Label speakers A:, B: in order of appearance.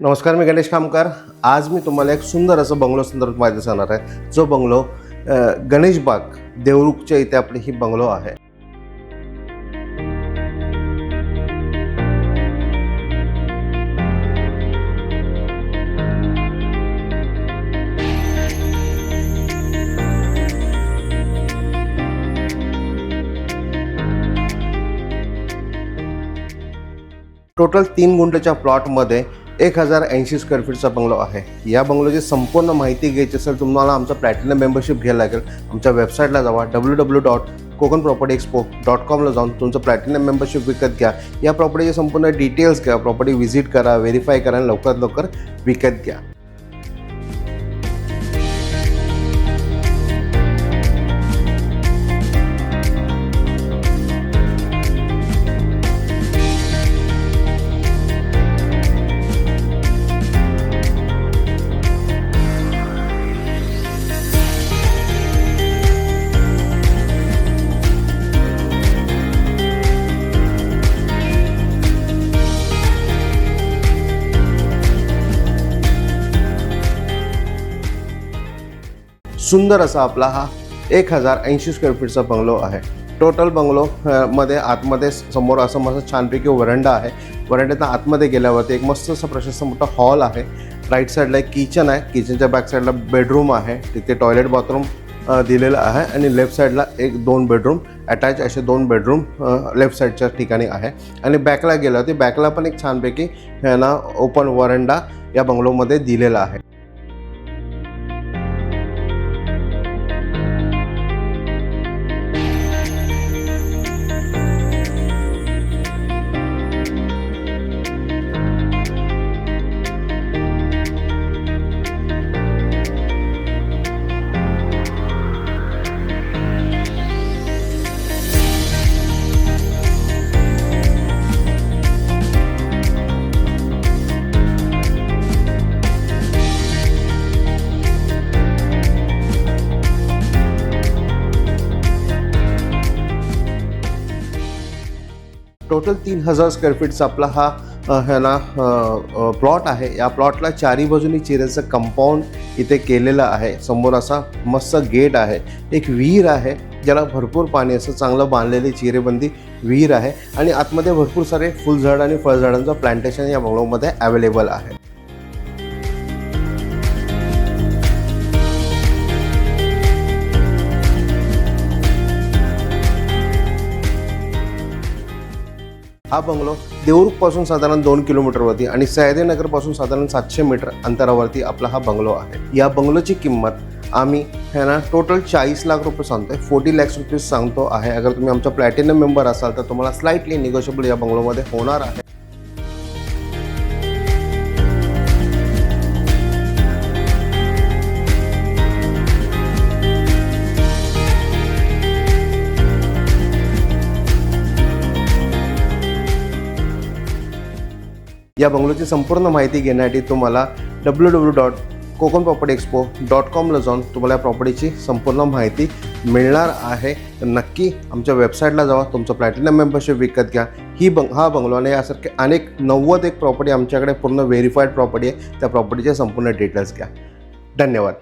A: नमस्कार, मी गणेश कामकार. आज मी तुम्हाला एक सुंदर असं बंगलो संदर्भात माहिती सांगणार आहे. जो बंगलो गणेश बाग देवरुखच्या इथे आपली ही बंगलो आहे. टोटल 3 गुंठेच्या प्लॉटमध्ये 1080 स्क्वेअर फीटचा बंगलो आहे. या बंगलोची संपूर्ण माहिती घ्यायची असेल तुम्हाला आमचा प्लॅटिनम मेंबरशिप घ्यायला लागेल. आमच्या वेबसाईटला जावा www.kokanpropertyexpo.com ला जाऊन तुमचं प्लॅटिनम मेंबरशिप विकत घ्या. या प्रॉपर्टीचे संपूर्ण डिटेल्स घ्या, प्रॉपर्टी व्हिजिट करा, व्हेरीफाय करा आणि लवकरात लवकर विकत घ्या. सुंदर असा आपला हा 1080 स्क्वेअर फीटचा बंगलो आहे. टोटल बंगलो मध्ये आतमध्ये समोर असं मस्त छानपैकी वरंडा आहे. वरंड्यात आतमध्ये गेल्यावरती एक मस्त असं प्रशस्त मोठा हॉल आहे. राईट साईडला एक किचन आहे. किचनच्या बॅक साईडला बेडरूम आहे. तिथे टॉयलेट बाथरूम दिलेलं आहे आणि लेफ्ट साईडला 2 बेडरूम अटॅच असे 2 बेडरूम लेफ्ट साईडच्या ठिकाणी आहे. आणि बॅकला गेल्यावरती बॅकला पण एक छानपैकी ओपन वरंडा या बंगलोमध्ये दिलेला आहे. टोटल 3000 स्क्वेअर फीटचा आपला हा प्लॉट आहे. या प्लॉटला चारी बाजूनी चिरेचं कंपाऊंड इथे केलेलं आहे. समोर असा मस्त गेट आहे. एक विहीर आहे ज्याला भरपूर पाणी असं चांगलं बांधलेली चिरेबंदी विहीर आहे. आणि आतमध्ये भरपूर सारे फुलझाड आणि फळझाडांचं प्लांटेशन या बंगलोमध्ये अवेलेबल आहे. हा बंगलो देवरुखपासून साधारण 2 किलोमीटरवरती आणि सह्याद्रीनगरपासून साधारण 700 मीटर अंतरावरती आपला हा बंगलो आहे. या बंगलोची किंमत आम्ही टोटल 40 लाख रुपये सांगतोय. 40 लाख रुपीज सांगतो आहे. अगर तुम्ही आमचा प्लॅटिनम मेंबर असाल तर तुम्हाला स्लाइटली निगोशिएबल या बंगलोमध्ये होणार आहे. या बंगलोची संपूर्ण माहिती घेण्यासाठी तुम्हाला www.kokanpropertyexpo.com ला जाऊन तुम्हाला या प्रॉपर्टीची संपूर्ण माहिती मिळणार आहे. तर नक्की आमच्या वेबसाईटला जावा, तुमचं प्लॅटिनम मेंबरशिप विकत घ्या. हा बंगलो आणि यासारखे अनेक 90 प्रॉपर्टी आमच्याकडे पूर्ण व्हेरीफाईड प्रॉपर्टी आहे. त्या प्रॉपर्टीचे संपूर्ण डिटेल्स घ्या. धन्यवाद.